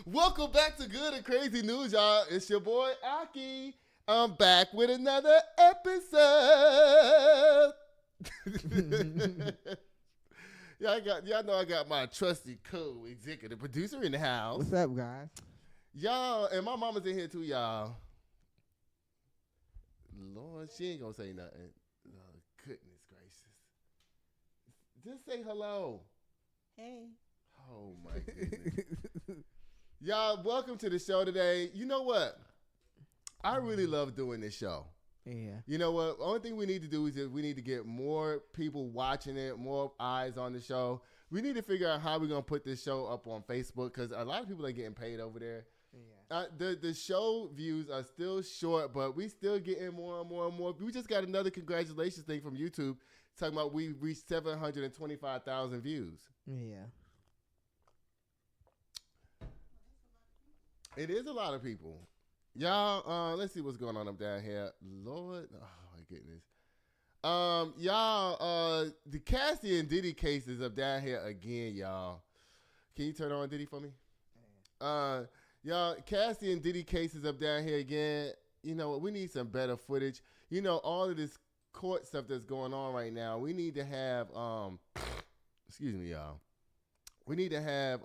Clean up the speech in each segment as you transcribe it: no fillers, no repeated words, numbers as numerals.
Welcome back to Good and Crazy News, y'all. It's your boy Aki. I'm back with another episode. Y'all know I got my trusty co-executive producer in the house. What's up, guys? Y'all, and my mama's in here too, y'all. Lord, she ain't gonna say nothing. Oh, goodness gracious. Just say hello. Hey. Oh, my goodness. Y'all, welcome to the show today. You know what? I really love doing this show. Yeah. You know what? The only thing we need to do is that we need to get more people watching it, more eyes on the show. We need to figure out how we're going to put this show up on Facebook because a lot of people are getting paid over there. Yeah. The show views are still short, but we still getting more and more and more. We just got another congratulations thing from YouTube talking about we reached 725,000 views. Yeah. It is a lot of people. Y'all, let's see what's going on up down here. Lord, oh my goodness. Y'all, the CASSIE and DIDDY cases up down here again, y'all. Can you turn on DIDDY for me? Y'all, CASSIE and DIDDY cases up down here again. You know what? We need some better footage. You know, all of this court stuff that's going on right now. We need to have, excuse me, y'all. We need to have,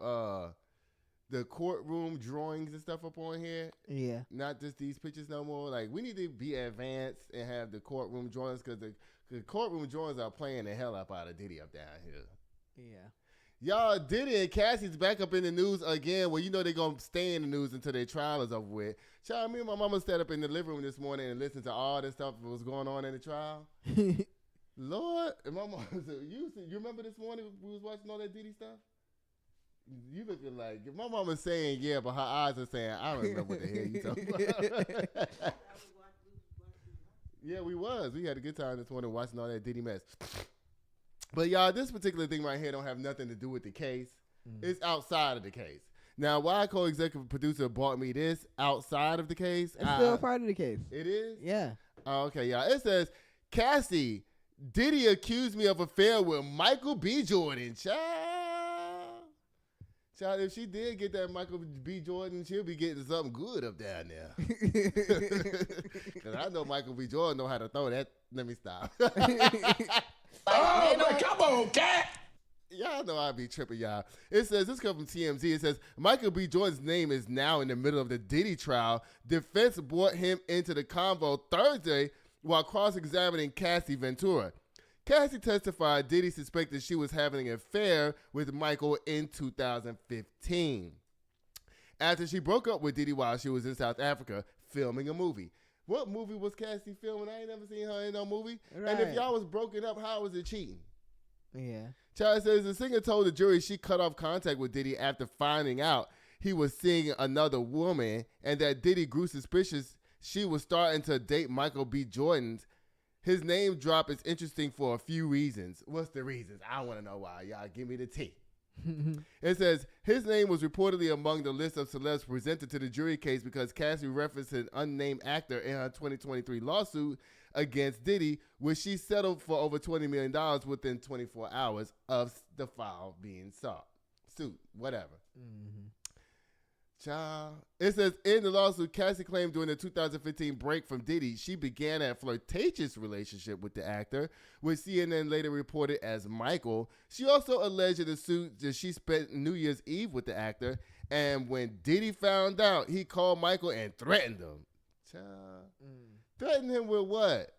the courtroom drawings and stuff up on here. Yeah. Not just these pictures no more. Like, we need to be advanced and have the courtroom drawings because the courtroom drawings are playing the hell up out of DIDDY up down here. Yeah. Y'all, DIDDY and CASSIE's back up in the news again. Well, you know they're going to stay in the news until their trial is over with. Child, me and my mama sat up in the living room this morning and listened to all this stuff that was going on in the trial. Lord. And my mama said, you remember this morning we was watching all that DIDDY stuff? You looking like my mama's saying yeah, but her eyes are saying I don't remember what the hell you talking about. Yeah, we was. We had a good time this morning watching all that DIDDY mess. But y'all, this particular thing right here don't have nothing to do with the case. It's outside of the case. Now, why co-executive producer bought me this outside of the case? It's still a part of the case. It is? Yeah. Oh, okay, y'all. It says, CASSIE, DIDDY accused me of affair with Michael B. Jordan. Child, if she did get that Michael B. Jordan, she'll be getting something good up down there. Because I know Michael B. Jordan know how to throw that. Let me stop. Oh, man, come on, cat. Y'all know I be tripping, y'all. It says, this comes from TMZ. It says, Michael B. Jordan's name is now in the middle of the DIDDY trial. Defense brought him into the convo Thursday while cross-examining CASSIE Ventura. CASSIE testified DIDDY suspected she was having an affair with Michael in 2015 after she broke up with DIDDY while she was in South Africa filming a movie. What movie was CASSIE filming? I ain't never seen her in no movie. Right. And if y'all was broken up, how was it cheating? Yeah. Child says the singer told the jury she cut off contact with DIDDY after finding out he was seeing another woman and that DIDDY grew suspicious she was starting to date Michael B. Jordan. His name drop is interesting for a few reasons. What's the reasons? I want to know why. Y'all give me the tea. It says, his name was reportedly among the list of celebs presented to the jury case because CASSIE referenced an unnamed actor in her 2023 lawsuit against DIDDY, which she settled for over $20 million within 24 hours of the file being sued, whatever. Mm-hmm. Child. It says, in the lawsuit, CASSIE claimed during the 2015 break from DIDDY, she began a flirtatious relationship with the actor, which CNN later reported as Michael. She also alleged in the suit that she spent New Year's Eve with the actor, and when DIDDY found out, he called Michael and threatened him. Child. Threatened him with what?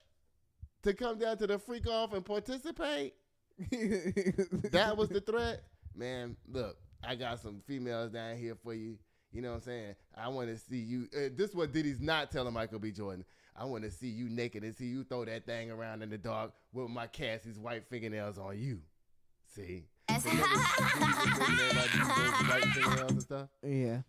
To come down to the freak off and participate? That was the threat? Man, look, I got some females down here for you. You know what I'm saying? I want to see you. This is what DIDDY's not telling Michael B. Jordan. I want to see you naked and see you throw that thing around in the dark with my CASSIE's white fingernails on you. See? Yeah.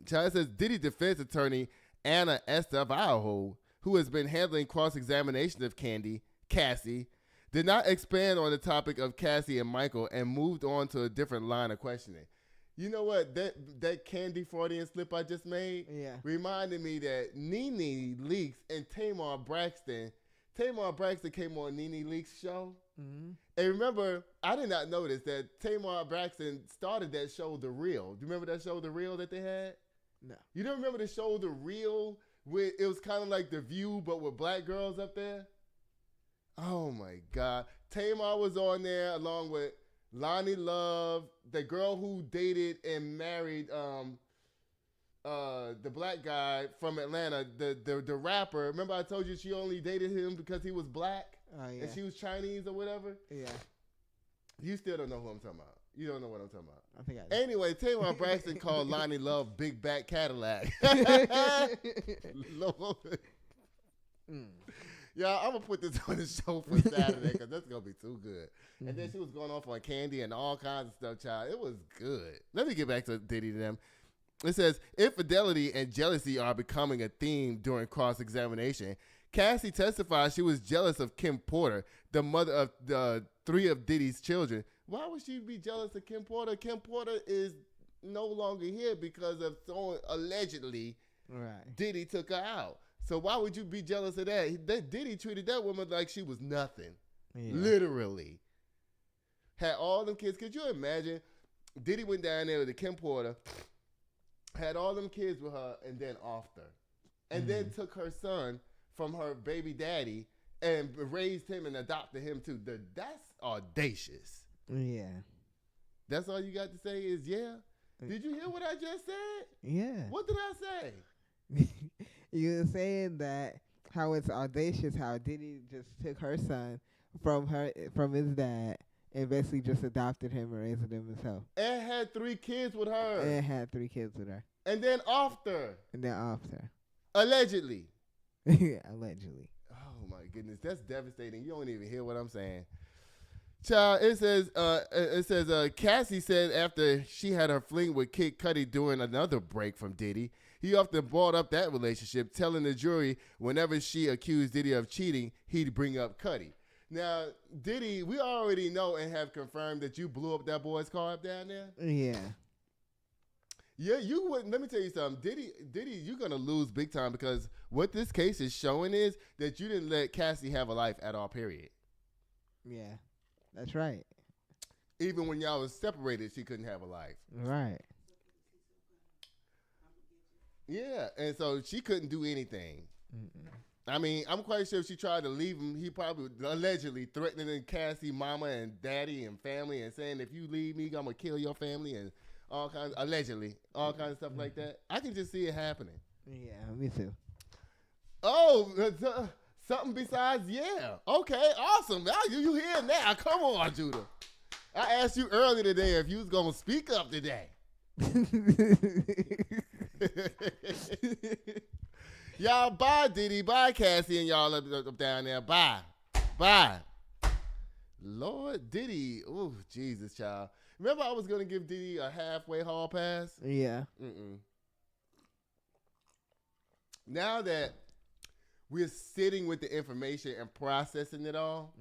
Child says DIDDY defense attorney Anna Estevao, who has been handling cross-examination of CASSIE, did not expand on the topic of CASSIE and Michael and moved on to a different line of questioning. You know what? That candy Freudian slip I just made reminded me that Nene Leakes and Tamar Braxton came on Nene Leakes' show. Mm-hmm. And remember, I did not notice that Tamar Braxton started that show, The Real. Do you remember that show, The Real, that they had? No. You don't remember the show, The Real? It was kind of like The View, but with black girls up there? Oh, my God. Tamar was on there along with Lonnie Love, the girl who dated and married the black guy from Atlanta, the rapper. Remember I told you she only dated him because he was black? Oh, yeah. And she was Chinese or whatever? Yeah. You still don't know who I'm talking about. You don't know what I'm talking about. I think I do. Anyway, Tamar Braxton called Lonnie Love Big Back Cadillac. Lord. Y'all, I'm going to put this on the show for Saturday because that's going to be too good. Mm-hmm. And then she was going off on candy and all kinds of stuff, child. It was good. Let me get back to Diddy to them. It says, infidelity and jealousy are becoming a theme during cross-examination. Cassie testified she was jealous of Kim Porter, the mother of the 3 of Diddy's children. Why would she be jealous of Kim Porter? Kim Porter is no longer here because of someone allegedly Diddy took her out. So why would you be jealous of that? Diddy treated that woman like she was nothing. Yeah. Literally. Had all them kids. Could you imagine? Diddy went down there with Kim Porter, had all them kids with her, and then offed her. And then took her son from her baby daddy and raised him and adopted him too. That's audacious. Yeah. That's all you got to say is yeah? Did you hear what I just said? Yeah. What did I say? You were saying that how it's audacious how Diddy just took her son from his dad and basically just adopted him and raised him himself. And had 3 kids with her. And then offed her. Allegedly. Allegedly. Oh my goodness, that's devastating. You don't even hear what I'm saying. Child, it says Cassie said after she had her fling with Kid Cudi during another break from Diddy, he often brought up that relationship, telling the jury whenever she accused Diddy of cheating, he'd bring up Cudi. Now, Diddy, we already know and have confirmed that you blew up that boy's car up down there. Yeah. Yeah, you wouldn't. Let me tell you something. Diddy, you're going to lose big time because what this case is showing is that you didn't let Cassie have a life at all, period. Yeah, that's right. Even when y'all was separated, she couldn't have a life. Right. Yeah, and so she couldn't do anything. Mm-mm. I mean, I'm quite sure if she tried to leave him, he probably allegedly threatening Cassie mama and daddy and family and saying, if you leave me, I'm going to kill your family and all kinds, allegedly, all kinds of stuff like that. I can just see it happening. Yeah, me too. Oh, something besides yeah. Okay, awesome. Now you here now. Come on, Judah. I asked you earlier today if you was going to speak up today. Y'all, bye, Diddy. Bye, Cassie, and y'all up down there. Bye. Bye. Lord, Diddy. Oh, Jesus, child. Remember I was going to give Diddy a halfway hall pass? Yeah. Now that we're sitting with the information and processing it all,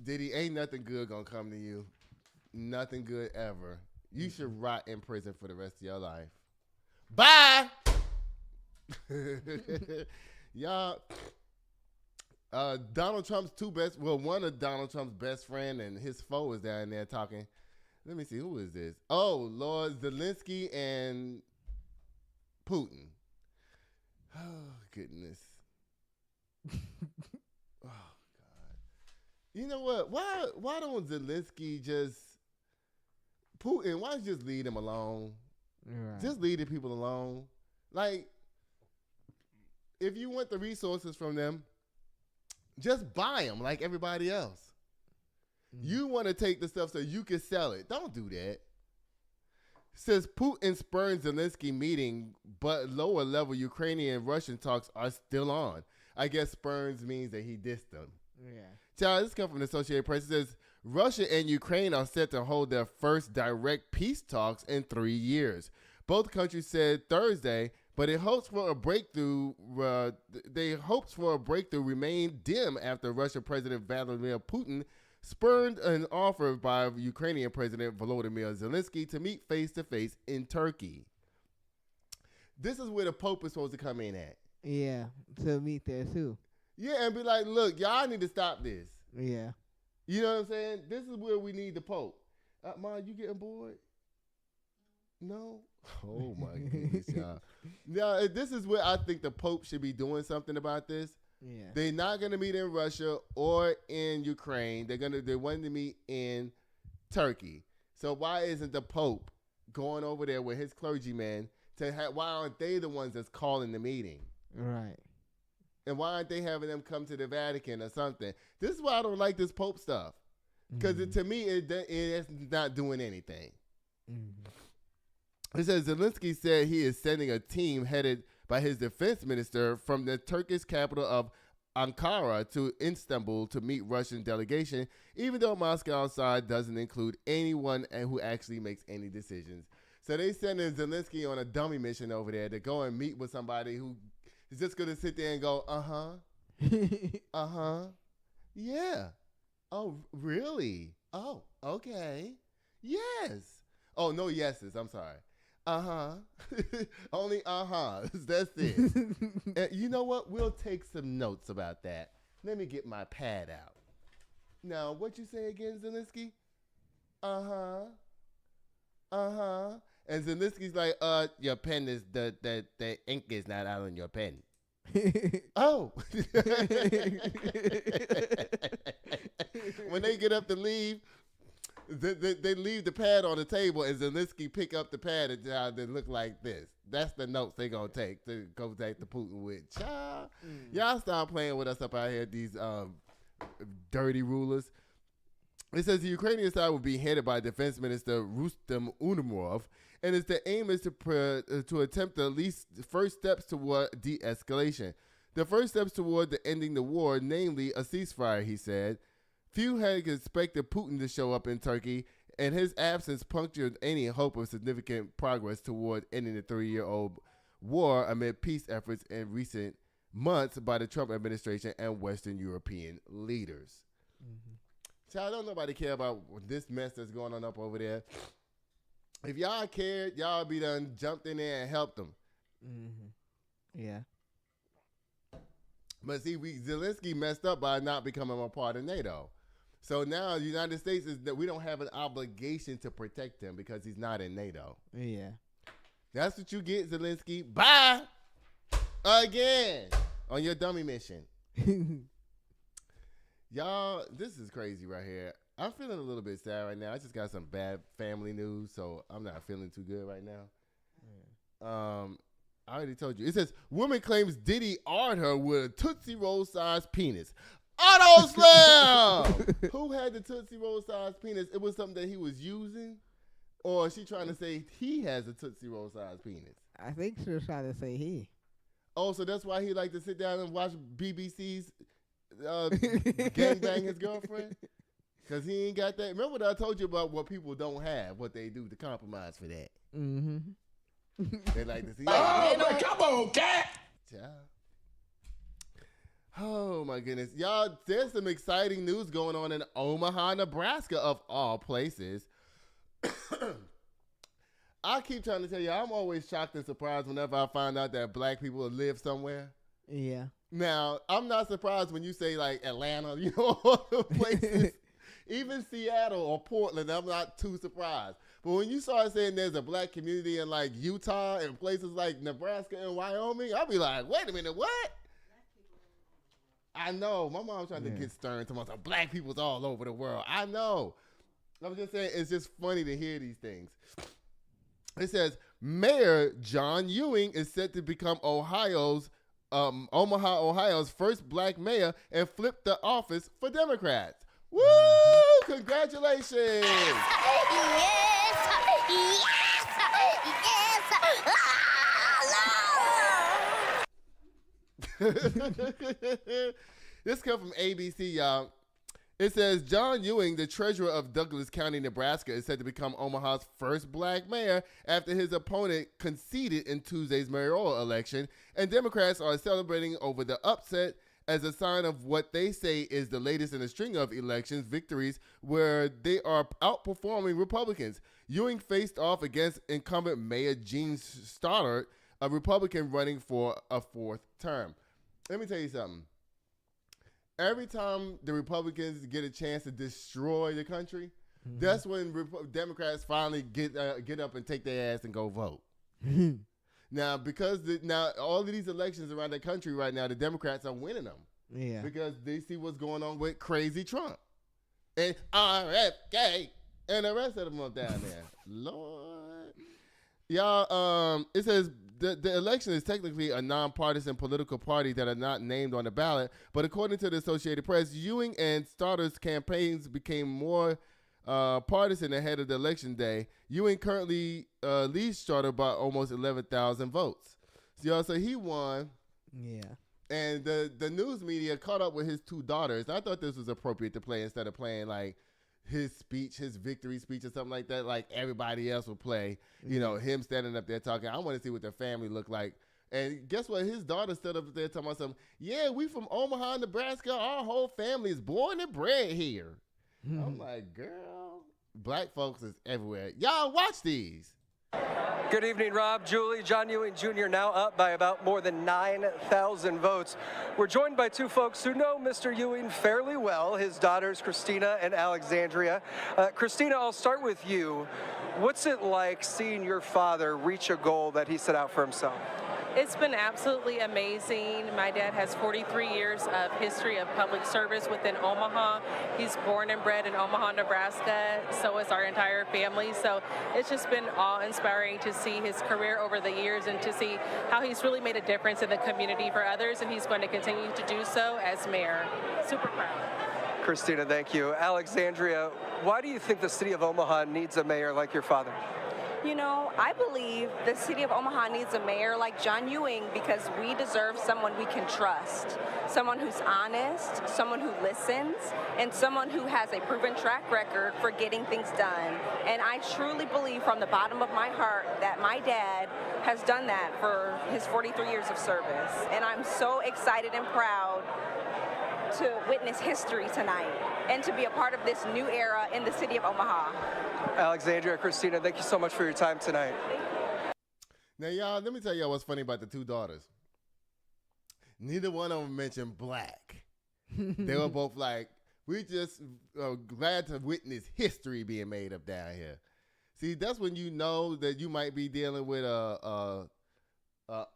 Diddy, ain't nothing good going to come to you. Nothing good ever. You should rot in prison for the rest of your life. Bye! Y'all, Donald Trump's one of Donald Trump's best friend and his foe is down there talking. Let me see, who is this? Oh, Lord, Zelenskyy and Putin. Oh, goodness. Oh, God. You know what? Why don't Zelenskyy Putin, why don't you just leave him alone? Right. Just leave the people alone. Like, if you want the resources from them, just buy them like everybody else. You want to take the stuff so you can sell it. Don't do that. Says Putin spurns Zelenskyy meeting, but lower level Ukrainian and Russian talks are still on. I guess spurns means that he dissed them. Yeah. Child, this comes from the Associated Press. It says Russia and Ukraine are set to hold their first direct peace talks in 3 years. Both countries said Thursday, but it hopes for a breakthrough. They hopes for a breakthrough remain dim after Russian President Vladimir Putin spurned an offer by Ukrainian President Volodymyr Zelenskyy to meet face-to-face in Turkey. This is where the Pope is supposed to come in at. Yeah, to meet there too. Yeah, and be like, look, y'all need to stop this. Yeah. You know what I'm saying? This is where we need the Pope. Ma, you getting bored? No? Oh, my goodness, y'all. Now, this is where I think the Pope should be doing something about this. Yeah. They're not going to meet in Russia or in Ukraine. They're wanting to meet in Turkey. So why isn't the Pope going over there with his clergymen why aren't they the ones that's calling the meeting? Right. And why aren't they having them come to the Vatican or something? This is why I don't like this Pope stuff. Because to me, it's not doing anything. It says Zelenskyy said he is sending a team headed by his defense minister from the Turkish capital of Ankara to Istanbul to meet Russian delegation, even though Moscow's side doesn't include anyone who actually makes any decisions. So they sending Zelenskyy on a dummy mission over there to go and meet with somebody who is just going to sit there and go, yeah. Oh, really? Oh, okay. Yes. Oh, no yeses. I'm sorry. Only That's it. And you know what? We'll take some notes about that. Let me get my pad out. Now, what you say again, Zelenskyy? And Zelensky's like, your pen is the ink is not out on your pen. Oh. When they get up to leave, they leave the pad on the table, and Zelenskyy pick up the pad and they look like this. That's the notes they gonna take to go take to Putin with. Child, y'all stop playing with us up out here, these dirty rulers. It says the Ukrainian side will be headed by Defense Minister Rustem Umerov, and the aim is to attempt the first steps toward de-escalation. The first steps toward ending the war, namely a ceasefire, he said. Few had expected Putin to show up in Turkey, and his absence punctured any hope of significant progress toward ending the 3-year-old war amid peace efforts in recent months by the Trump administration and Western European leaders. Child, don't nobody care about this mess that's going on up over there. If y'all cared, y'all be done jumped in there and helped them. Yeah. But see, Zelenskyy messed up by not becoming a part of NATO. So now the United States is that we don't have an obligation to protect him because he's not in NATO. Yeah. That's what you get, Zelenskyy. Bye again on your dummy mission. Y'all, this is crazy right here. I'm feeling a little bit sad right now. I just got some bad family news, so I'm not feeling too good right now. I already told you. It says, woman claims Diddy arred her with a Tootsie Roll-sized penis. Auto Slam! Who had the Tootsie Roll-sized penis? It was something that he was using? Or is she trying to say he has a Tootsie Roll-sized penis? I think she was trying to say he. Oh, so that's why he like to sit down and watch BBC's gangbang his girlfriend? Because he ain't got that. Remember what I told you about what people don't have, what they do to compromise for that? They like to see. Oh, man, come on, cat. Child. Oh, my goodness. Y'all, there's some exciting news going on in Omaha, Nebraska, of all places. I keep trying to tell you, I'm always shocked and surprised whenever I find out that black people live somewhere. Yeah. Now, I'm not surprised when you say, like, Atlanta, you know, all the places. Even Seattle or Portland, I'm not too surprised. But when you start saying there's a black community in, like, Utah and places like Nebraska and Wyoming, I'll be like, wait a minute, what? I know. My mom's trying to get stern to myself. Black people's all over the world. I know. I'm just saying it's just funny to hear these things. It says, Mayor John Ewing is set to become Omaha, Ohio's first black mayor and flip the office for Democrats. Woo! Congratulations! Yes! This comes from ABC, y'all. It says, John Ewing, the treasurer of Douglas County, Nebraska, is set to become Omaha's first black mayor after his opponent conceded in Tuesday's mayoral election, and Democrats are celebrating over the upset as a sign of what they say is the latest in a string of elections victories where they are outperforming Republicans. Ewing faced off against incumbent Mayor Gene Stoddard, a Republican running for a fourth term. Let me tell you something. Every time the Republicans get a chance to destroy the country, that's when Democrats finally get up and take their ass and go vote. Now, because now all of these elections around the country right now, the Democrats are winning them. Yeah. Because they see what's going on with crazy Trump. And RFK and the rest of them up down there. Lord. Y'all, it says the election is technically a nonpartisan political party that are not named on the ballot, but according to the Associated Press, Ewing and Stoddard's campaigns became more partisan ahead of the election day. Ewing currently leads Stoddard by almost 11,000 votes. So he won. Yeah. And the news media caught up with his two daughters. I thought this was appropriate to play instead of playing like his speech, his victory speech or something like that, like everybody else would play. You know, him standing up there talking. I want to see what their family looked like. And guess what? His daughter stood up there talking about something. Yeah, we from Omaha, Nebraska. Our whole family is born and bred here. I'm like, girl, black folks is everywhere. Y'all watch these. Good evening, Rob, Julie. John Ewing Jr. now up by about more than 9,000 votes. We're joined by two folks who know Mr. Ewing fairly well, his daughters, Christina and Alexandria. Christina, I'll start with you. What's it like seeing your father reach a goal that he set out for himself? It's been absolutely amazing. My dad has 43 years of history of public service within Omaha. He's born and bred in Omaha, Nebraska. So is our entire family. So it's just been awe-inspiring to see his career over the years and to see how he's really made a difference in the community for others, and he's going to continue to do so as mayor. Super proud. Christina, thank you. Alexandria, why do you think the city of Omaha needs a mayor like your father? You know, I believe the city of Omaha needs a mayor like John Ewing because we deserve someone we can trust, someone who's honest, someone who listens, and someone who has a proven track record for getting things done. And I truly believe from the bottom of my heart that my dad has done that for his 43 years of service. And I'm so excited and proud to witness history tonight and to be a part of this new era in the city of Omaha. Alexandria, Christina, thank you so much for your time tonight. Now, y'all, let me tell y'all what's funny about the two daughters. Neither one of them mentioned black. They were both like, we just glad to witness history being made up down here. See, that's when you know that you might be dealing with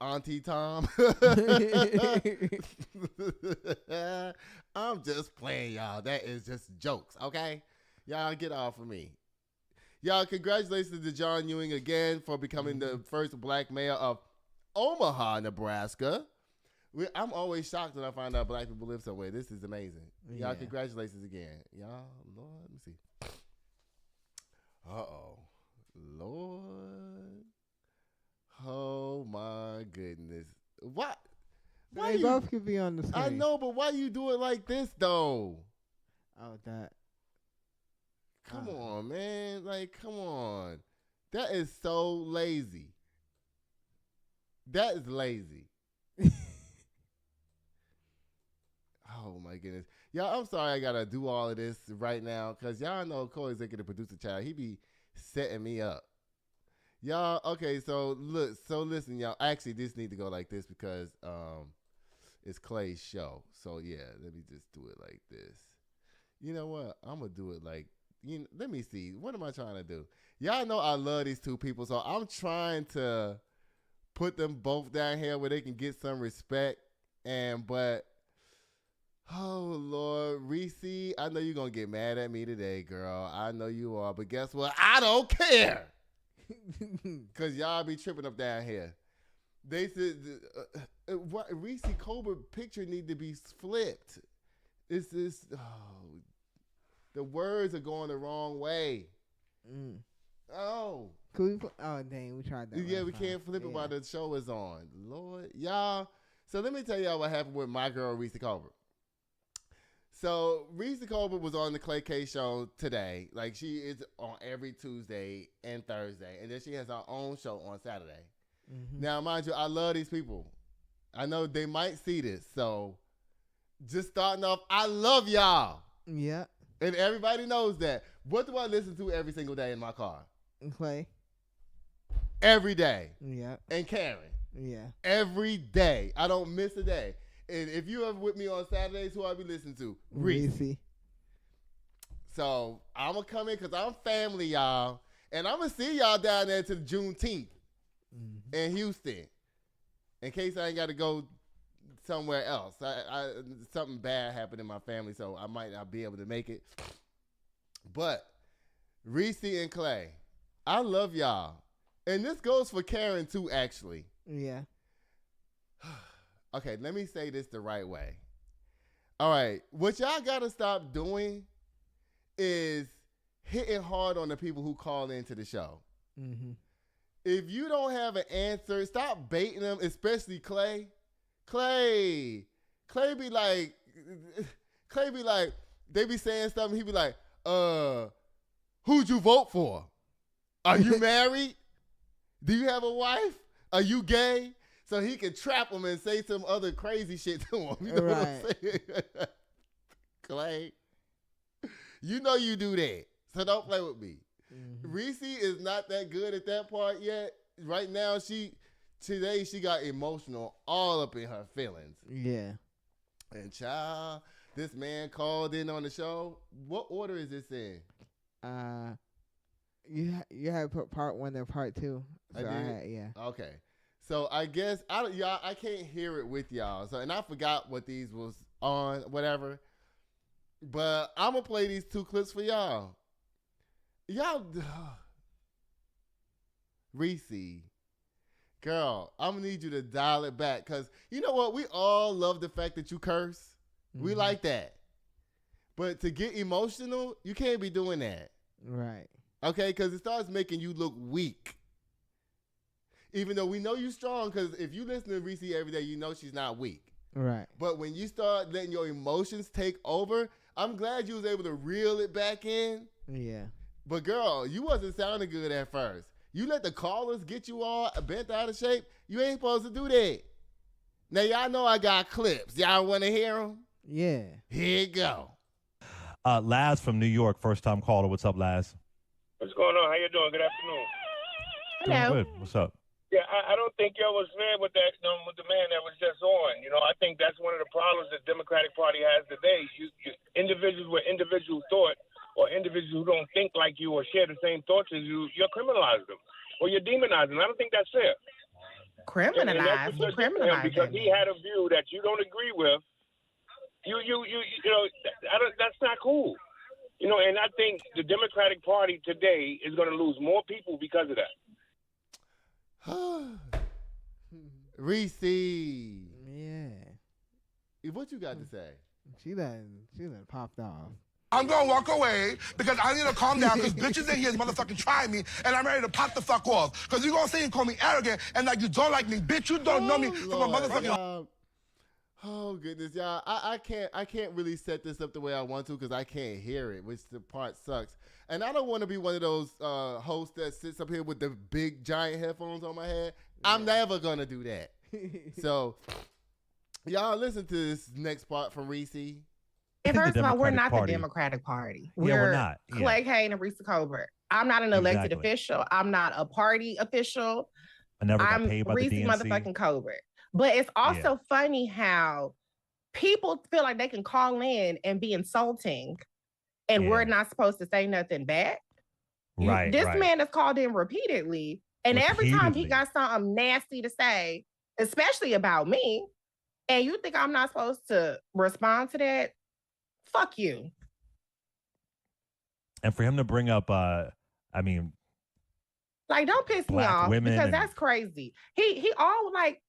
Auntie Tom. I'm just playing, y'all. That is just jokes, okay? Y'all get off of me. Y'all, congratulations to John Ewing again for becoming the first black mayor of Omaha, Nebraska. I'm always shocked when I find out black people live somewhere. This is amazing. Y'all, congratulations again. Y'all, Lord, let me see. Uh-oh. Lord. Oh, my goodness. What? They both could be on the screen. I know, but why you do it like this, though? Oh, that. Come on, man. Like, come on. That is so lazy. That is lazy. Oh, my goodness. Y'all, I'm sorry I got to do all of this right now because y'all know co-executive producer child. He be setting me up. Y'all, okay, so listen, y'all. Actually, this need to go like this because it's Clay's show. So, yeah, let me just do it like this. You know what? I'm going to do it like, let me see. What am I trying to do? Y'all know I love these two people, so I'm trying to put them both down here where they can get some respect. But, oh, Lord, Reecie, I know you're going to get mad at me today, girl. I know you are. But guess what? I don't care. Because y'all be tripping up down here. They said, Reecie Colbert picture need to be flipped. It's this, the words are going the wrong way. Oh. Could we dang, we tried that. Yeah, we can't flip it while the show is on. Lord, y'all. So let me tell y'all what happened with my girl, Reecie Colbert. So Reecie Colbert was on the Clay K show today. Like, she is on every Tuesday and Thursday. And then she has her own show on Saturday. Now, mind you, I love these people. I know they might see this. So just starting off, I love y'all. Yeah. And everybody knows that. What do I listen to every single day in my car? Clay. Every day. Yeah. And Karen. Yeah. Every day. I don't miss a day. And if you ever with me on Saturdays, who I be listening to? Reecie. So I'm going to come in because I'm family, y'all. And I'm going to see y'all down there to the Juneteenth in Houston. In case I ain't got to go somewhere else. Something bad happened in my family, so I might not be able to make it. But Reecie and Clay, I love y'all. And this goes for Karen too, actually. Yeah. Okay, let me say this the right way. All right, what y'all got to stop doing is hitting hard on the people who call into the show. Mm-hmm. If you don't have an answer, stop baiting them, especially Clay. Clay be like, they be saying something, he be like, who'd you vote for? Are you married? Do you have a wife? Are you gay? So he can trap them and say some other crazy shit to him. You know what I'm saying? Clay, you know you do that. So don't play with me. Mm-hmm. Reecie is not that good at that part yet. Right now, today she got emotional all up in her feelings. Yeah. And child, this man called in on the show. What order is this in? You have put part 1 and part 2. So I did? yeah. Okay. So I guess I can't hear it with y'all. So, and I forgot what these was on, whatever. But I'm gonna play these 2 clips for y'all. Y'all, Reecie, girl, I'm gonna need you to dial it back, cause you know what? We all love the fact that you curse. Mm-hmm. We like that. But to get emotional, you can't be doing that. Right. Okay, because it starts making you look weak. Even though we know you're strong, because if you listen to Reecie every day, you know she's not weak. Right. But when you start letting your emotions take over, I'm glad you was able to reel it back in. Yeah. But girl, you wasn't sounding good at first. You let the callers get you all bent out of shape. You ain't supposed to do that. Now y'all know I got clips. Y'all want to hear them? Yeah. Here you go. Laz from New York, first time caller. What's up, Laz? What's going on? How you doing? Good afternoon. Hello. Doing good. What's up? Yeah, I don't think y'all was fair with that with the man that was just on. You know, I think that's one of the problems the Democratic Party has today. You individuals with individual thought, or individuals who don't think like you or share the same thoughts as you, you're criminalizing them or you're demonizing them. I don't think that's fair. Criminalize because he had a view that you don't agree with. You know, that's not cool. You know, and I think the Democratic Party today is going to lose more people because of that. Reecie. Yeah. What you got to say? She done popped off. I'm gonna walk away because I need to calm down because bitches in here is motherfucking trying me and I'm ready to pop the fuck off. Because you're gonna say and call me arrogant and like you don't like me. Bitch, you don't know me from a motherfucking... Oh goodness, y'all! I can't really set this up the way I want to because I can't hear it, which the part sucks. And I don't want to be one of those hosts that sits up here with the big giant headphones on my head. Yeah. I'm never gonna do that. So, y'all listen to this next part from Reecie. First of all, we're not the Democratic Party. We're not. Clay Kane and Reecie Colbert. I'm not an elected official. I'm not a party official. I never got paid by Reecie the DNC. motherfucking Colbert. But it's also funny how people feel like they can call in and be insulting and we're not supposed to say nothing back. Right. This man has called in repeatedly. And every time he got something nasty to say, especially about me, and you think I'm not supposed to respond to that? Fuck you. And for him to bring up, like, don't piss me off because that's crazy. He all like,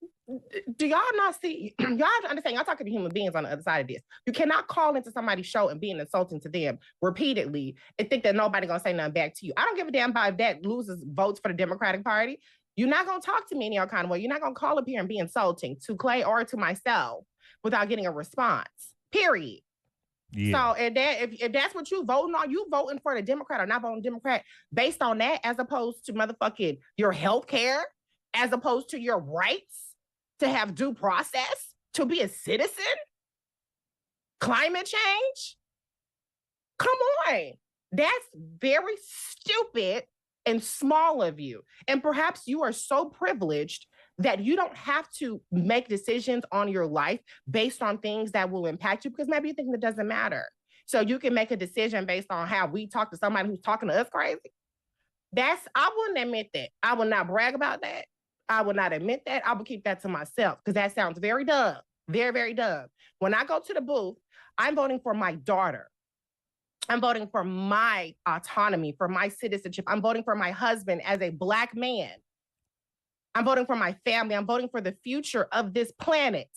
do y'all not see? Y'all have to understand, y'all talking to human beings on the other side of this. You cannot call into somebody's show and being insulting to them repeatedly and think that nobody gonna say nothing back to you. I don't give a damn about if that loses votes for the Democratic Party. You're not gonna talk to me in your kind of way. You're not gonna call up here and be insulting to Clay or to myself without getting a response. Period. Yeah. So if that's what you voting on, you voting for the Democrat or not voting Democrat based on that, as opposed to motherfucking your health care, as opposed to your rights to have due process, to be a citizen. Climate change? Come on. That's very stupid and small of you. And perhaps you are so privileged that you don't have to make decisions on your life based on things that will impact you, because maybe you think it doesn't matter. So you can make a decision based on how we talk to somebody who's talking to us crazy. I wouldn't admit that. I will not brag about that. I will not admit that. I will keep that to myself because that sounds very dumb. Very, very dumb. When I go to the booth, I'm voting for my daughter. I'm voting for my autonomy, for my citizenship. I'm voting for my husband as a Black man. I'm voting for my family. I'm voting for the future of this planet.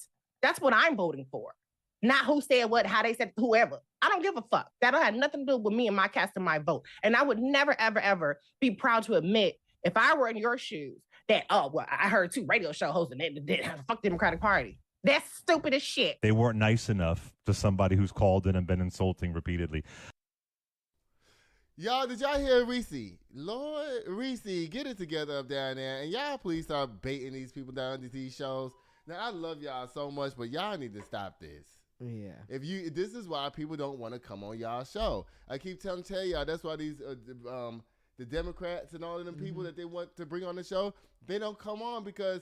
That's what I'm voting for. Not who said what, how they said, whoever. I don't give a fuck. That don't have nothing to do with me and my casting my vote. And I would never, ever, ever be proud to admit, if I were in your shoes, that, oh, well, I heard 2 radio show hosts and they did fuck Democratic Party. That's stupid as shit. They weren't nice enough to somebody who's called in and been insulting repeatedly. Y'all, did y'all hear Reecie? Lord, Reecie, get it together up down there. And y'all please start baiting these people down to these shows. Now, I love y'all so much, but y'all need to stop this. Yeah. This is why people don't want to come on y'all show. I keep tell y'all, that's why these, the Democrats and all of them people that they want to bring on the show, they don't come on because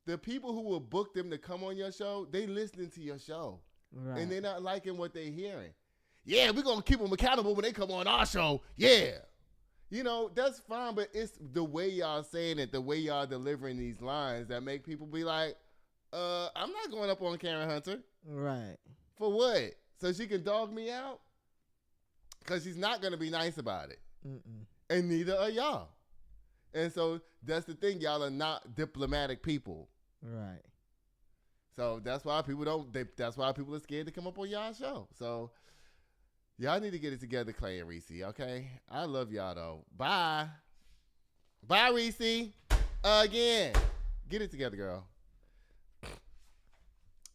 the people who will book them to come on your show, they listening to your show. Right. And they're not liking what they're hearing. Yeah, we're going to keep them accountable when they come on our show. Yeah. You know, that's fine, but it's the way y'all saying it, the way y'all delivering these lines that make people be like, I'm not going up on Karen Hunter. Right. For what? So she can dog me out? Because she's not going to be nice about it. And neither are y'all. And so that's the thing. Y'all are not diplomatic people. Right. So that's why that's why people are scared to come up on y'all show. So y'all need to get it together, Clay and Reecie, okay? I love y'all, though. Bye. Bye, Reecie. Again. Get it together, girl.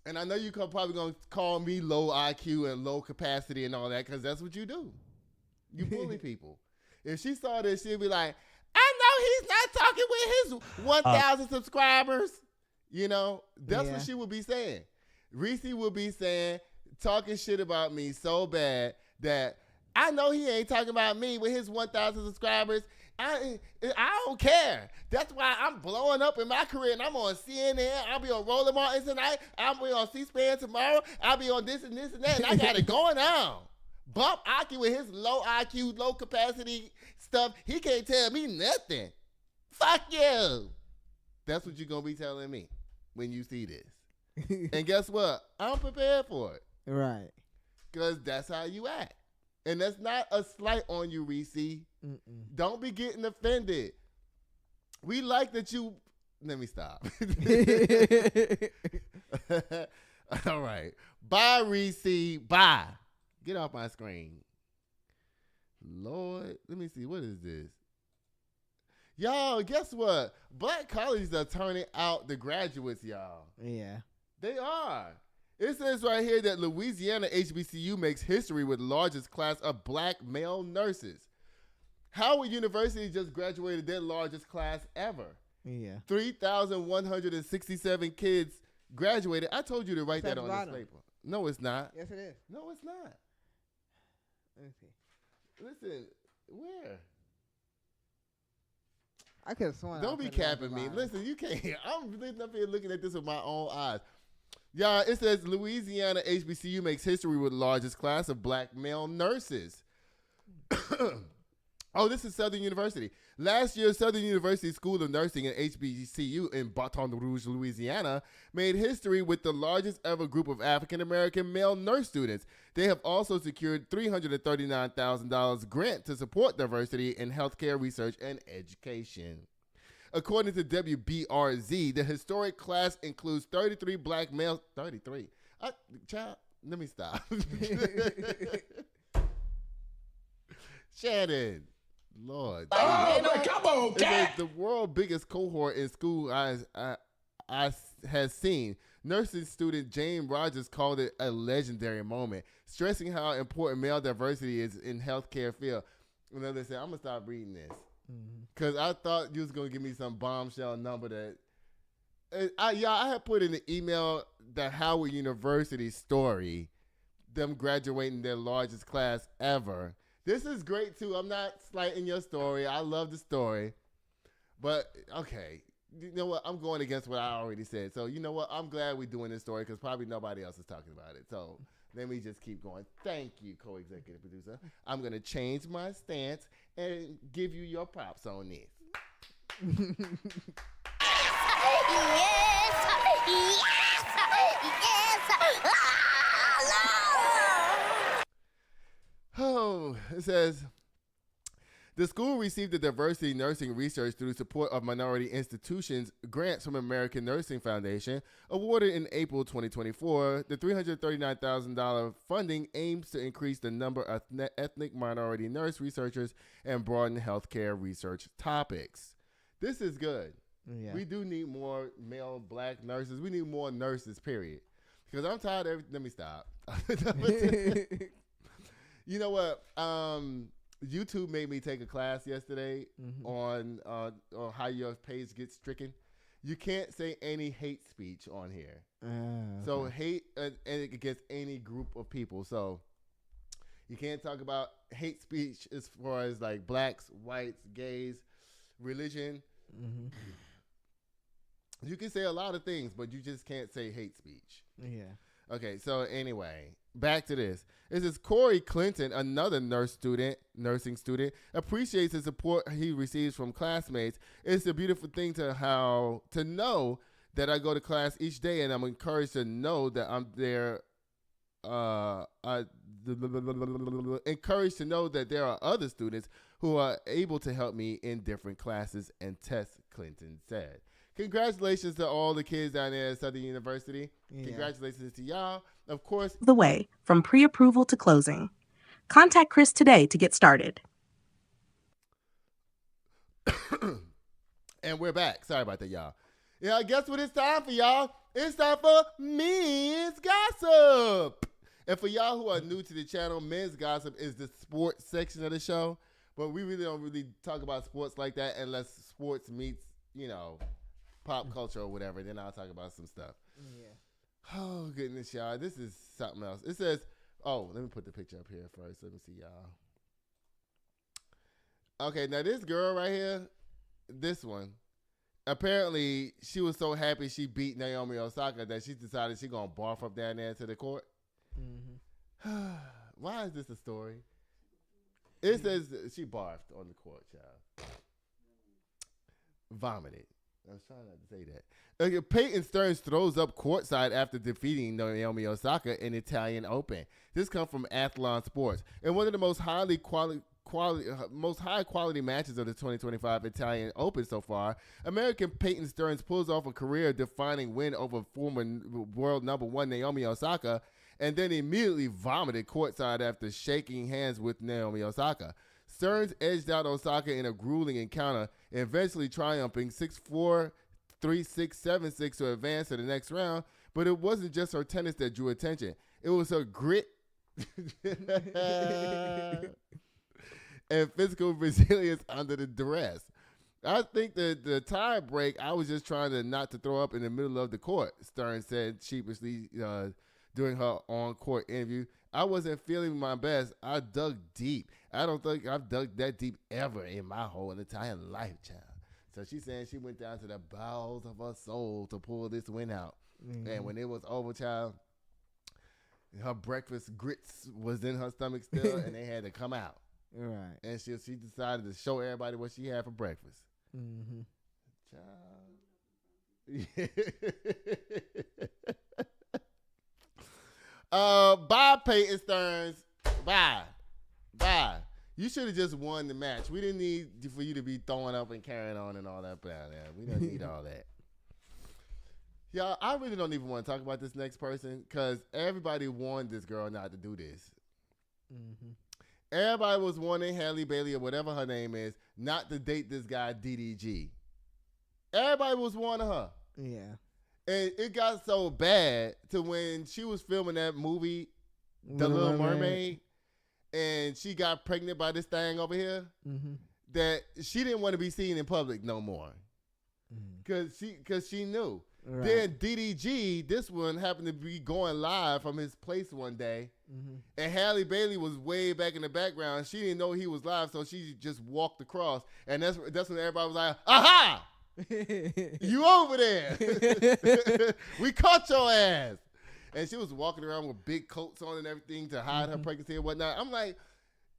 And I know you probably going to call me low IQ and low capacity and all that because that's what you do. You bully people. If she saw this, she'd be like, I know he's not talking with his 1,000 subscribers. You know, that's what she would be saying. Reecie would be saying, talking shit about me so bad that I know he ain't talking about me with his 1,000 subscribers. I don't care. That's why I'm blowing up in my career, and I'm on CNN. I'll be on Rolling Martin tonight. I'll be on C-SPAN tomorrow. I'll be on this and this and that, and I got it going on. Bump Aki with his low IQ, low capacity stuff. He can't tell me nothing. Fuck you. That's what you're going to be telling me when you see this. And guess what? I'm prepared for it. Right. Because that's how you act. And that's not a slight on you, Reecie. Don't be getting offended. We like that you... Let me stop. All right. Bye, Reecie. Bye. Get off my screen. Lord, let me see. What is this? Y'all, guess what? Black colleges are turning out the graduates, y'all. Yeah. They are. It says right here that Louisiana HBCU makes history with largest class of black male nurses. Howard University just graduated their largest class ever. Yeah. 3,167 kids graduated. I told you to write that on this paper. No, it's not. Yes, it is. No, it's not. Let me see. Listen, where? I could have sworn. Don't be capping me. Listen, you can't. I'm sitting up here looking at this with my own eyes. Y'all, it says Louisiana HBCU makes history with the largest class of black male nurses. Oh, this is Southern University. Last year, Southern University School of Nursing and HBCU in Baton Rouge, Louisiana, made history with the largest ever group of African-American male nurse students. They have also secured $339,000 grant to support diversity in healthcare research and education. According to WBRZ, the historic class includes 33 black males. 33? Child, let me stop. Shannon. Lord. Oh, come on, Cat. The world's biggest cohort in school I has seen. Nursing student James Rogers called it a legendary moment, stressing how important male diversity is in healthcare field. And then they said, I'm going to stop reading this. Because I thought you was going to give me some bombshell number that... I had put in the email the Howard University story them graduating their largest class ever. This is great, too. I'm not slighting your story. I love the story. But, okay, you know what? I'm going against what I already said. So, you know what? I'm glad we're doing this story because probably nobody else is talking about it. So, let me just keep going. Thank you, co-executive producer. I'm going to change my stance and give you your props on this. Oh, it says, the school received the diversity nursing research through support of minority institutions grants from American Nursing Foundation, awarded in April 2024. The $339,000 funding aims to increase the number of ethnic minority nurse researchers and broaden healthcare research topics. This is good. Yeah. We do need more male black nurses. We need more nurses, period. Because I'm tired of let me stop. You know what? YouTube made me take a class yesterday on how your page gets stricken. You can't say any hate speech on here. Okay. So hate against any group of people. So you can't talk about hate speech as far as like blacks, whites, gays, religion. You can say a lot of things, but you just can't say hate speech. Yeah. Okay, so anyway, back to this. It says Corey Clinton, another nursing student, appreciates the support he receives from classmates. It's a beautiful thing to know that I go to class each day, and I'm encouraged to know that I'm there. Encouraged to know that there are other students who are able to help me in different classes and tests, Clinton said. Congratulations to all the kids down there at Southern University. Yeah. Congratulations to y'all. Of course. The way from pre-approval to closing. Contact Chris today to get started. And we're back. Sorry about that, y'all. Yeah, guess what it's time for, y'all? It's time for Men's Gossip. And for y'all who are new to the channel, Men's Gossip is the sports section of the show. But we really don't talk about sports like that unless sports meets, pop culture or whatever. Then I'll talk about some stuff. Yeah. Oh, goodness, y'all. This is something else. It says, let me put the picture up here first. Let me see, y'all. Okay, now this girl right here, this one, apparently she was so happy she beat Naomi Osaka that she decided she's going to barf up down there into the court. Why is this a story? It says she barfed on the court, child. Vomited. I was trying not to say that. Okay, Peyton Stearns throws up courtside after defeating Naomi Osaka in Italian Open. This comes from Athlon Sports. In one of the most high quality matches of the 2025 Italian Open so far, American Peyton Stearns pulls off a career-defining win over former world number one Naomi Osaka, and then immediately vomited courtside after shaking hands with Naomi Osaka. Stearns edged out Osaka in a grueling encounter, eventually triumphing 6-4, 3-6, 7-6 to advance to the next round. But it wasn't just her tennis that drew attention. It was her grit and physical resilience under the duress. I think that the tie break, I was just trying to not to throw up in the middle of the court, Stearns said sheepishly during her on-court interview. I wasn't feeling my best. I dug deep. I don't think I've dug that deep ever in my whole entire life, child. So she's saying she went down to the bowels of her soul to pull this win out. And when it was over, child, her breakfast grits was in her stomach still, and they had to come out. Right. And she decided to show everybody what she had for breakfast. Child. Bye, Peyton Stearns. Bye. You should have just won the match. We didn't need for you to be throwing up and carrying on and all that. We don't need all that. Y'all, I really don't even want to talk about this next person because everybody warned this girl not to do this. Everybody was warning Halle Bailey or whatever her name is not to date this guy, DDG. Everybody was warning her. Yeah. And it got so bad to when she was filming that movie, The Little Mermaid, and she got pregnant by this thing over here, that she didn't want to be seen in public no more. Because she knew. Right. Then DDG, this one happened to be going live from his place one day, and Halle Bailey was way back in the background. She didn't know he was live, so she just walked across, and that's when everybody was like, "Aha! You over there? We caught your ass!" And she was walking around with big coats on and everything to hide her pregnancy and whatnot. I'm like,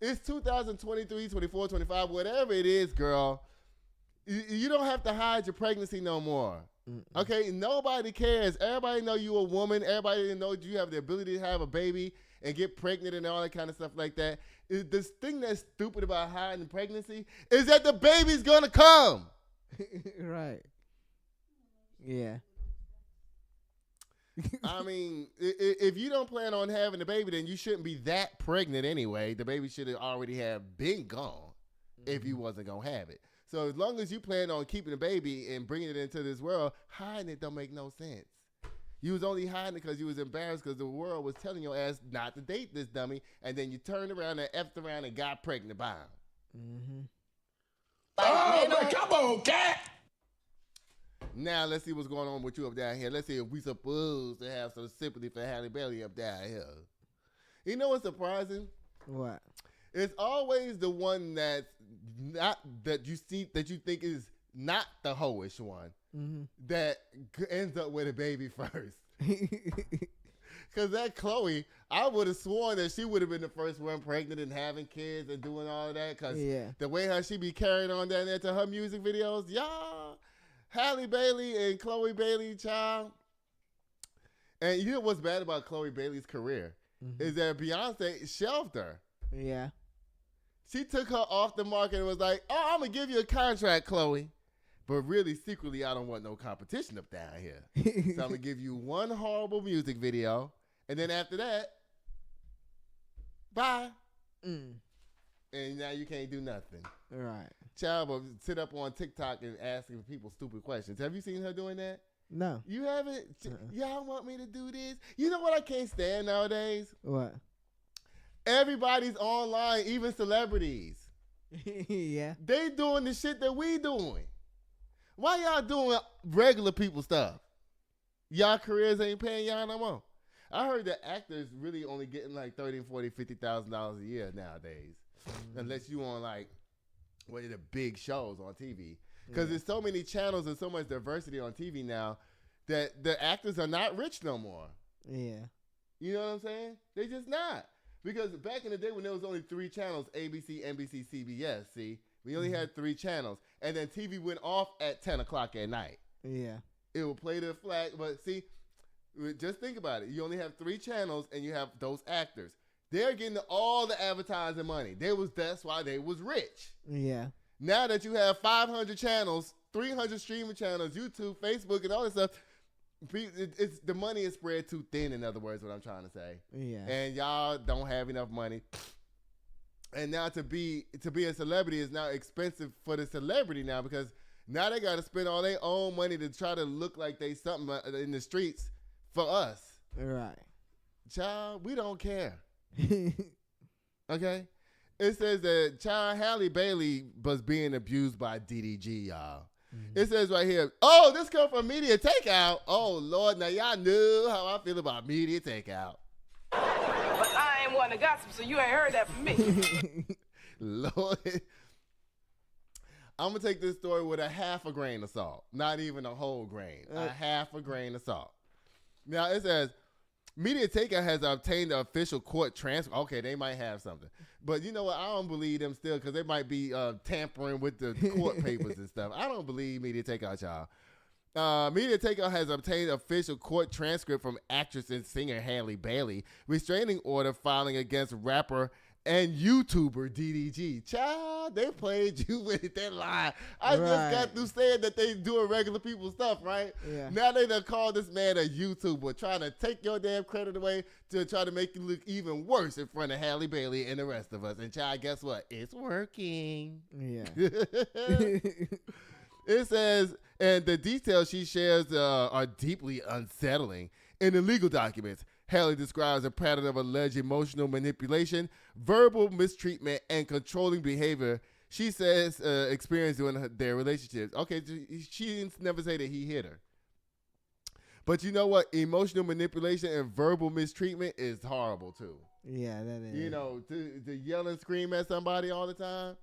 it's 2023, 24, 25, whatever it is, girl. You don't have to hide your pregnancy no more. Okay, nobody cares. Everybody know you a woman. Everybody know you have the ability to have a baby and get pregnant and all that kind of stuff like that. This thing that's stupid about hiding pregnancy is that the baby's gonna come. Right. Yeah. I mean, if you don't plan on having a baby, then you shouldn't be that pregnant anyway. The baby should have already have been gone if you wasn't gonna have it. So as long as you plan on keeping the baby and bringing it into this world, hiding it don't make no sense. You was only hiding it because you was embarrassed because the world was telling your ass not to date this dummy, and then you turned around and effed around and got pregnant by him. Oh, man, come on, cat. Now let's see what's going on with you up down here. Let's see if we supposed to have some sympathy for Halle Bailey up down here. You know what's surprising? What? It's always the one that's not that you think is not the hoish one that ends up with a baby first. Because that Chloe, I would have sworn that she would have been the first one pregnant and having kids and doing all of that. Because the way how she be carrying on down there to her music videos, y'all, Halle Bailey and Chloe Bailey, child. And you know what's bad about Chloe Bailey's career is that Beyonce shelved her. Yeah. She took her off the market and was like, "Oh, I'm going to give you a contract, Chloe. But really, secretly, I don't want no competition up down here. So I'm going to give you one horrible music video. And then after that, bye." And now you can't do nothing. Right. Child will sit up on TikTok and asking people stupid questions. Have you seen her doing that? No. You haven't? Y'all want me to do this? You know what I can't stand nowadays? What? Everybody's online, even celebrities. Yeah. They doing the shit that we doing. Why y'all doing regular people stuff? Y'all careers ain't paying y'all no more. I heard that actors really only getting like $30,000, $40,000, $50,000 a year nowadays. Unless you on like one of the big shows on TV. Because there's so many channels and so much diversity on TV now that the actors are not rich no more. Yeah. You know what I'm saying? They just not. Because back in the day when there was only 3 channels, ABC, NBC, CBS, see? We only had 3 channels. And then TV went off at 10 o'clock at night. Yeah. It would play the flag. But see, just think about it. You only have 3 channels and you have those actors. They're getting all the advertising money. That's why they was rich. Yeah. Now that you have 500 channels, 300 streaming channels, YouTube, Facebook, and all this stuff, it's the money is spread too thin, in other words, what I'm trying to say. Yeah. And y'all don't have enough money. And now to be a celebrity is now expensive for the celebrity now, because now they got to spend all their own money to try to look like they something in the streets for us. Right. Child, we don't care. Okay? It says that child Halle Bailey was being abused by DDG, y'all. It says right here, oh, this come from Media Takeout. Oh, Lord, now y'all knew how I feel about Media Takeout. But I ain't one to gossip, so you ain't heard that from me. Lord. I'm going to take this story with a half a grain of salt. Not even a whole grain. A half a grain of salt. Now, it says, Media Takeout has obtained the official court transfer. Okay, they might have something. But you know what? I don't believe them still because they might be tampering with the court papers and stuff. I don't believe Media Takeout, y'all. Media Takeout has obtained official court transcript from actress and singer Halle Bailey, restraining order filing against rapper and YouTuber DDG. Child, they played you with that lie. I just got through saying that they doing regular people stuff, right? Yeah. Now they done call this man a YouTuber, trying to take your damn credit away to try to make you look even worse in front of Halle Bailey and the rest of us. And child, guess what? It's working. Yeah. It says, and the details she shares are deeply unsettling. In the legal documents, Halle describes a pattern of alleged emotional manipulation, verbal mistreatment, and controlling behavior she says experienced during their relationships. Okay, she didn't never say that he hit her. But you know what? Emotional manipulation and verbal mistreatment is horrible too. Yeah, that is. You know, to yell and scream at somebody all the time.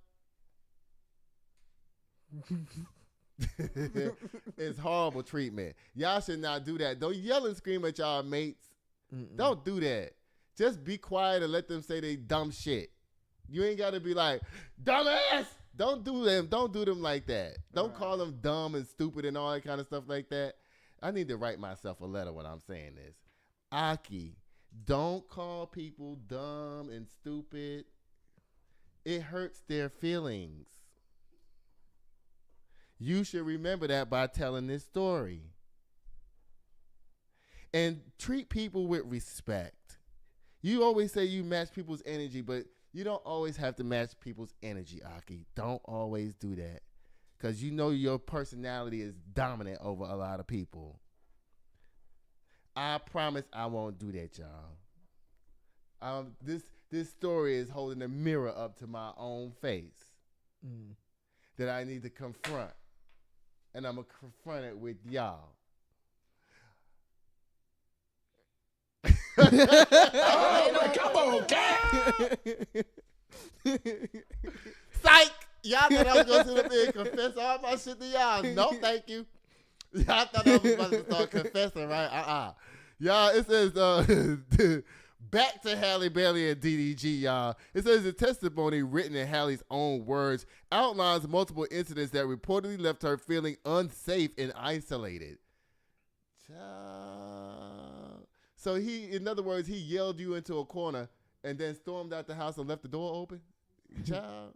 It's horrible treatment. Y'all should not do that. Don't yell and scream at y'all mates. Don't do that. Just be quiet and let them say they dumb shit. You ain't got to be like, dumbass. Don't do them. Don't do them like that. Don't call them dumb and stupid and all that kind of stuff like that. I need to write myself a letter when I'm saying this. Aki, don't call people dumb and stupid. It hurts their feelings. You should remember that by telling this story. And treat people with respect. You always say you match people's energy, but you don't always have to match people's energy, Aki. Don't always do that. Because you know your personality is dominant over a lot of people. I promise I won't do that, y'all. This story is holding a mirror up to my own face that I need to confront. And I'm going to confront it with y'all. Come on, cat. Psych! Y'all thought I was going to sit up there and confess all my shit to y'all. No, thank you. Y'all thought I was about to start confessing, right? Y'all, it says, back to Halle Bailey and DDG, y'all. It says the testimony written in Halle's own words outlines multiple incidents that reportedly left her feeling unsafe and isolated. Child. So in other words, he yelled you into a corner and then stormed out the house and left the door open? Child.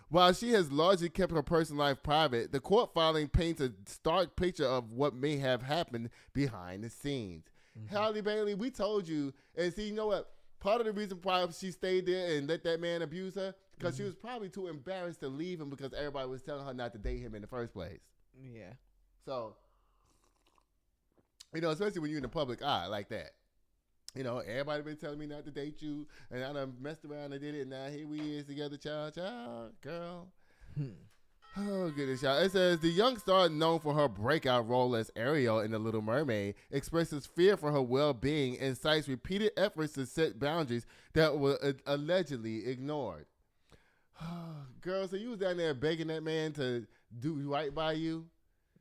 While she has largely kept her personal life private, the court filing paints a stark picture of what may have happened behind the scenes. Halle Bailey, we told you, and see, you know what? Part of the reason why she stayed there and let that man abuse her, because she was probably too embarrassed to leave him because everybody was telling her not to date him in the first place. Yeah. So, you know, especially when you're in the public eye like that. You know, everybody been telling me not to date you, and I done messed around and did it, and now here we is together, child, girl. Oh, goodness, y'all. It says, the young star known for her breakout role as Ariel in The Little Mermaid expresses fear for her well-being and cites repeated efforts to set boundaries that were allegedly ignored. Girl, so you was down there begging that man to do right by you?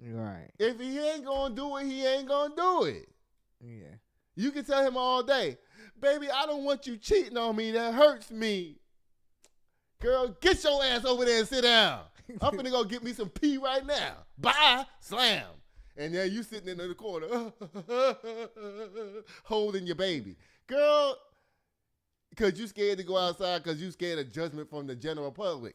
Right. If he ain't gonna do it, he ain't gonna do it. Yeah. You can tell him all day, baby, I don't want you cheating on me. That hurts me. Girl, get your ass over there and sit down. I'm finna go get me some pee right now. Bye, slam. And then you sitting in the corner holding your baby. Girl, because you scared to go outside because you scared of judgment from the general public.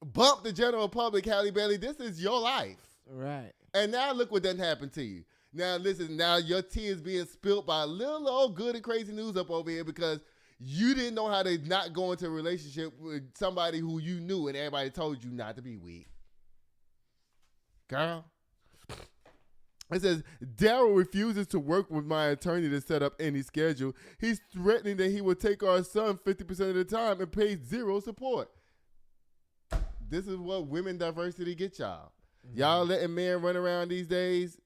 Bump the general public, Halle Bailey. This is your life. Right. And now look what done happened to you. Now, listen, now your tea is being spilled by a little old good and crazy news up over here because you didn't know how to not go into a relationship with somebody who you knew and everybody told you not to be with. Girl. It says, Daryl refuses to work with my attorney to set up any schedule. He's threatening that he will take our son 50% of the time and pay zero support. This is what women diversity get y'all. Y'all letting men run around these days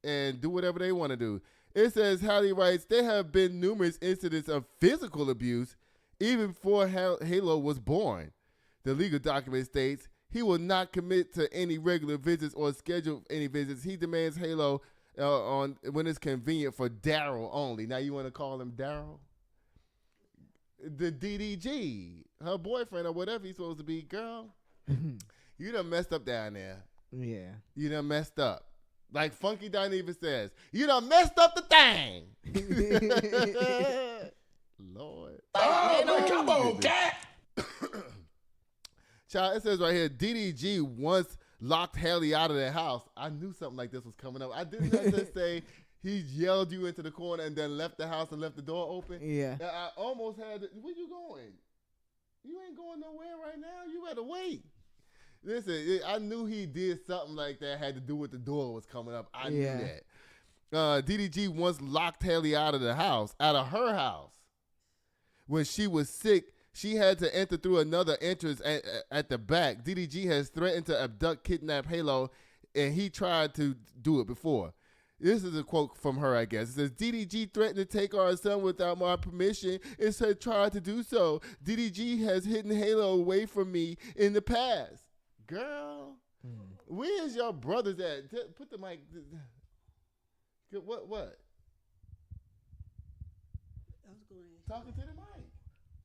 and do whatever they want to do. It says, Halle writes, there have been numerous incidents of physical abuse even before Halo was born. The legal document states he will not commit to any regular visits or schedule any visits. He demands Halo on when it's convenient for Daryl only. Now you want to call him Daryl? The DDG, her boyfriend or whatever he's supposed to be. Girl, you done messed up down there. Yeah. You done messed up. Like Funky Dineva says, you done messed up the thing. Lord. Oh, come on, cat. Child, it says right here, DDG once locked Halle out of the house. I knew something like this was coming up. I didn't just say he yelled you into the corner and then left the house and left the door open. Yeah. I almost had to, where you going? You ain't going nowhere right now. You better wait. Listen, I knew he did something like that had to do with the door was coming up. I knew that. DDG once locked Halle out of her house. When she was sick, she had to enter through another entrance at the back. DDG has threatened to abduct, kidnap Halo, and he tried to do it before. This is a quote from her, I guess. It says, DDG threatened to take our son without my permission and said tried to do so. DDG has hidden Halo away from me in the past. Girl, where's your brothers at? Put the mic. What? I was going to Talking to the mic.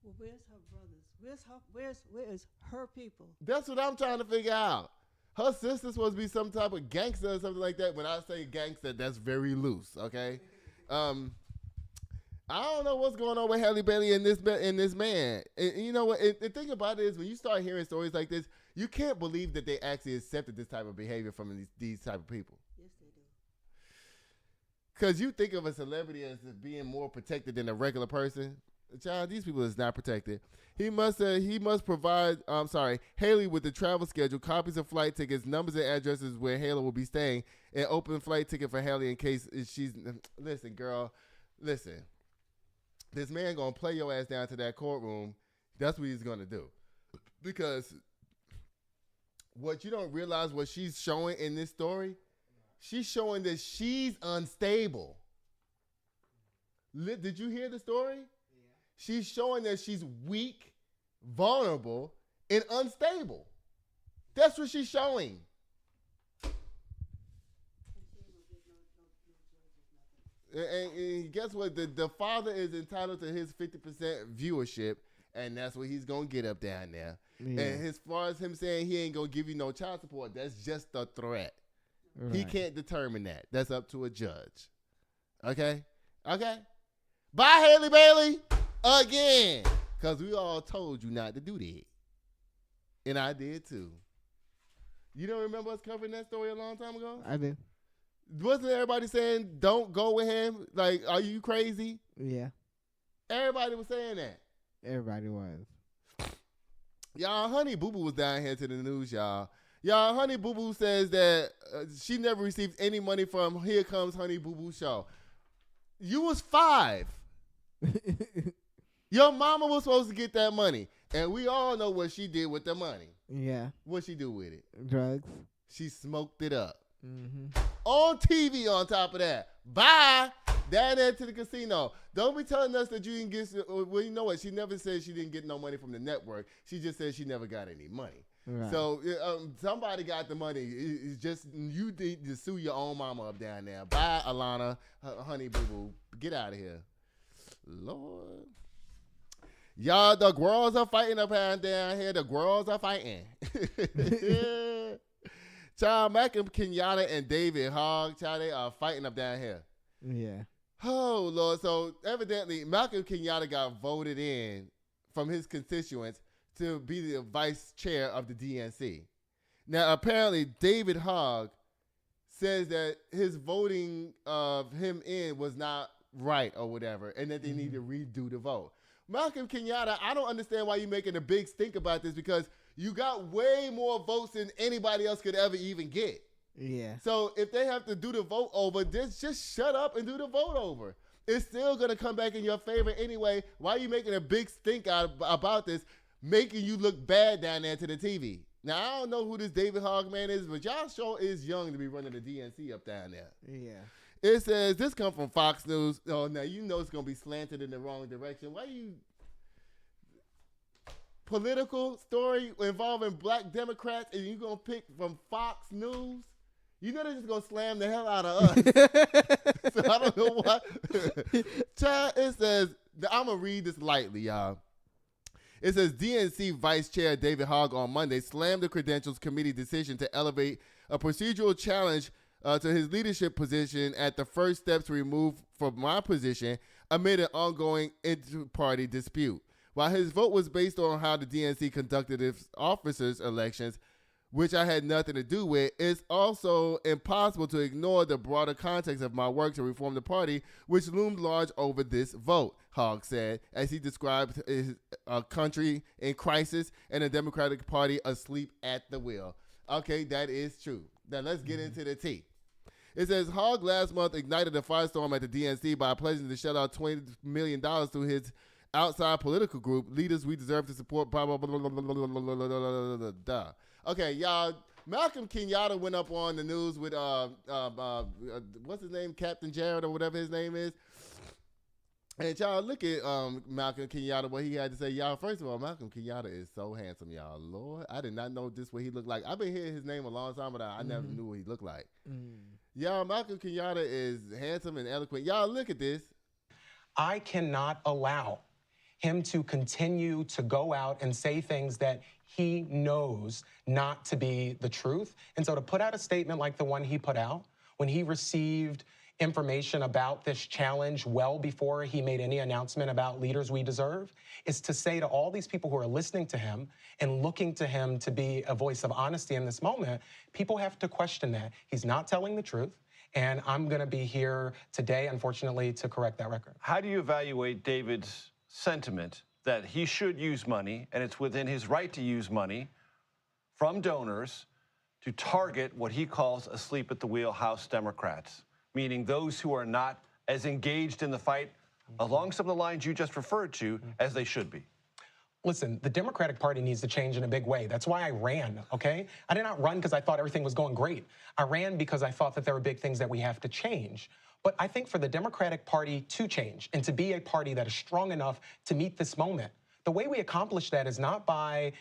Well, where's her brothers? Where's her people? That's what I'm trying to figure out. Her sister's supposed to be some type of gangster or something like that. When I say gangster, that's very loose, okay? I don't know what's going on with Halle Bailey and this man. And you know what? The thing about it is when you start hearing stories like this, you can't believe that they actually accepted this type of behavior from these type of people. Yes, they do. Because you think of a celebrity as being more protected than a regular person. Child, these people is not protected. He must provide Haley with the travel schedule, copies of flight tickets, numbers and addresses where Haley will be staying, and open flight ticket for Haley in case she's listen, girl. Listen. This man gonna play your ass down to that courtroom. That's what he's gonna do. Because what you don't realize what she's showing in this story, she's showing that she's unstable. Did you hear the story? She's showing that she's weak, vulnerable, and unstable. That's what she's showing. And guess what? The father is entitled to his 50% viewership, and that's what he's going to get up down there. Yeah. And as far as him saying he ain't going to give you no child support, that's just a threat. Right. He can't determine that. That's up to a judge. Okay? Bye, Halle Bailey. Again, because we all told you not to do that. And I did too. You don't remember us covering that story a long time ago? I did. Wasn't everybody saying, don't go with him? Like, are you crazy? Yeah. Everybody was saying that. Everybody was. Y'all, Honey Boo Boo was down here to the news, y'all. Y'all, Honey Boo Boo says that she never received any money from Here Comes Honey Boo Boo show. You was 5. Your mama was supposed to get that money. And we all know what she did with the money. Yeah. What she do with it? Drugs. She smoked it up. Mm-hmm. On TV on top of that. Bye. Down there to the casino. Don't be telling us that you didn't get, well, you know what? She never said she didn't get no money from the network. She just said she never got any money. Right. So somebody got the money. It's just you need to sue your own mama up down there. Bye, Alana, Honey Boo Boo. Get out of here. Lord. Y'all, the girls are fighting up down here. The girls are fighting. Child, Malcolm Kenyatta and David Hogg, child, they are fighting up down here. Yeah. Oh, Lord. So, evidently, Malcolm Kenyatta got voted in from his constituents to be the vice chair of the DNC. Now, apparently, David Hogg says that his voting of him in was not right or whatever, and that they need to redo the vote. Malcolm Kenyatta, I don't understand why you're making a big stink about this because you got way more votes than anybody else could ever even get. Yeah. So if they have to do the vote over, just shut up and do the vote over. It's still going to come back in your favor anyway. Why are you making a big stink about this, making you look bad down there to the TV? Now, I don't know who this David Hogg man is, but y'all sure is young to be running the DNC up down there. Yeah. It says, this come from Fox News. Oh, now you know it's going to be slanted in the wrong direction. Why you... Political story involving black Democrats and you going to pick from Fox News? You know they're just going to slam the hell out of us. So I don't know why. Child, it says, I'm going to read this lightly, y'all. It says, DNC Vice Chair David Hogg on Monday slammed the Credentials Committee decision to elevate a procedural challenge to his leadership position at the first step to remove from my position amid an ongoing inter-party dispute. While his vote was based on how the DNC conducted its officers' elections, which I had nothing to do with, it's also impossible to ignore the broader context of my work to reform the party, which loomed large over this vote, Hogg said, as he described a country in crisis and a Democratic Party asleep at the wheel. Okay, that is true. Now let's get into the tea. It says Hogg last month ignited a firestorm at the DNC by pledging to shell out $20 million to his outside political group, Leaders We Deserve to Support, blah, blah, blah, blah, blah, blah, blah, blah, blah, blah. Okay, y'all, Malcolm Kenyatta went up on the news with what's his name, Captain Jared or whatever his name is. And y'all look at Malcolm Kenyatta, what he had to say. Y'all, first of all, Malcolm Kenyatta is so handsome, y'all. Lord, I did not know this what he looked like. I've been hearing his name a long time, but I never knew what he looked like. Y'all, Malcolm Kenyatta is handsome and eloquent. Y'all, look at this. I cannot allow him to continue to go out and say things that he knows not to be the truth. And so to put out a statement like the one he put out, when he received information about this challenge well before he made any announcement about Leaders We Deserve, is to say to all these people who are listening to him and looking to him to be a voice of honesty in this moment, people have to question that. He's not telling the truth, and I'm going to be here today, unfortunately, to correct that record. How do you evaluate David's sentiment that he should use money, and it's within his right to use money from donors to target what he calls asleep at the wheel House Democrats, meaning those who are not as engaged in the fight along some of the lines you just referred to as they should be? Listen, the Democratic Party needs to change in a big way. That's why I ran, okay? I did not run because I thought everything was going great. I ran because I thought that there were big things that we have to change. But I think for the Democratic Party to change and to be a party that is strong enough to meet this moment, the way we accomplish that is not by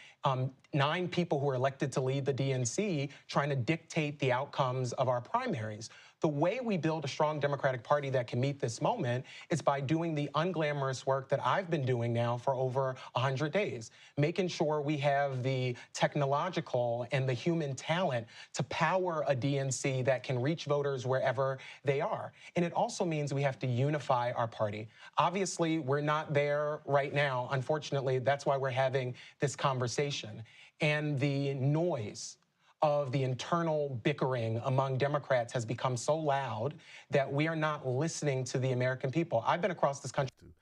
9 people who are elected to lead the DNC trying to dictate the outcomes of our primaries. The way we build a strong Democratic Party that can meet this moment is by doing the unglamorous work that I've been doing now for over 100 days, making sure we have the technological and the human talent to power a DNC that can reach voters wherever they are. And it also means we have to unify our party. Obviously, we're not there right now. Unfortunately, that's why we're having this conversation. And the noise of the internal bickering among Democrats has become so loud that we are not listening to the American people. I've been across this country.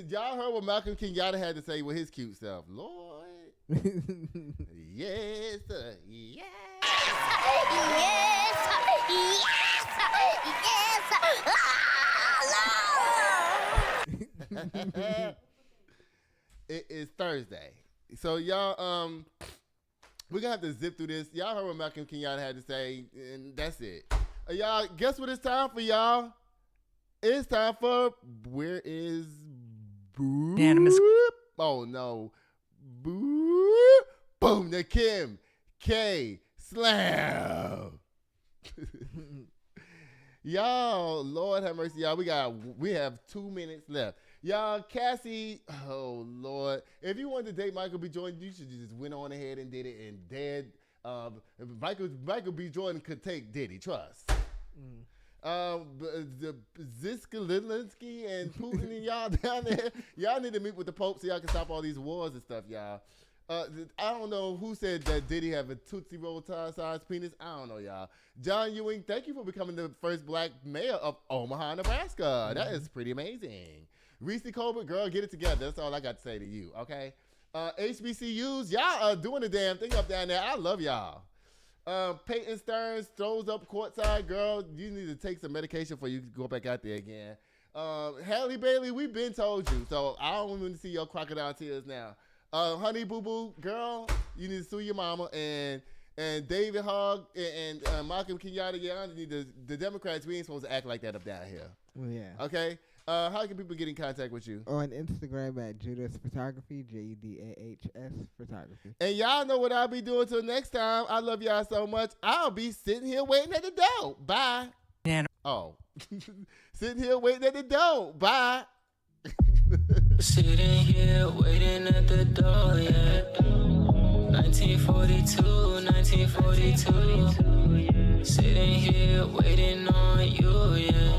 Y'all heard what Malcolm Kenyatta had to say with his cute self. Lord. Yes, yes. Yes. It is Thursday. So y'all, we're going to have to zip through this. Y'all heard what Malcolm Kenyatta had to say, and that's it. Y'all, guess what it's time for, y'all? It's time for Where is Boop? Oh, no. Boop. Boom, the Kim K Slammm. Y'all, Lord have mercy, y'all. We have 2 minutes left. Y'all, Cassie, oh, Lord. If you wanted to date Michael B. Jordan, you should just went on ahead and did it. And Michael B. Jordan could take Diddy, trust. Zelenskyy and Putin and y'all down there, y'all need to meet with the Pope so y'all can stop all these wars and stuff, y'all. I don't know who said that Diddy have a Tootsie Roll size penis. I don't know, y'all. John Ewing, thank you for becoming the first black mayor of Omaha, Nebraska. That is pretty amazing. Reecie, Colbert, girl, get it together. That's all I got to say to you, okay? HBCUs, y'all are doing the damn thing up down there. I love y'all. Peyton Stearns throws up courtside. Girl, you need to take some medication before you go back out there again. Halle Bailey, we've been told you, so I don't want to see your crocodile tears now. Honey Boo Boo, girl, you need to sue your mama. And David Hogg and Malcolm Kenyatta, yeah, the Democrats, we ain't supposed to act like that up down here. Yeah. Okay? How can people get in contact with you? On Instagram at Judas Photography, JUDAHS Photography. And y'all know what I'll be doing till next time. I love y'all so much. I'll be sitting here waiting at the door. Bye. Oh. Sitting here waiting at the door. Bye. Sitting here waiting at the door, yeah. 1942. Sitting here waiting on you, yeah.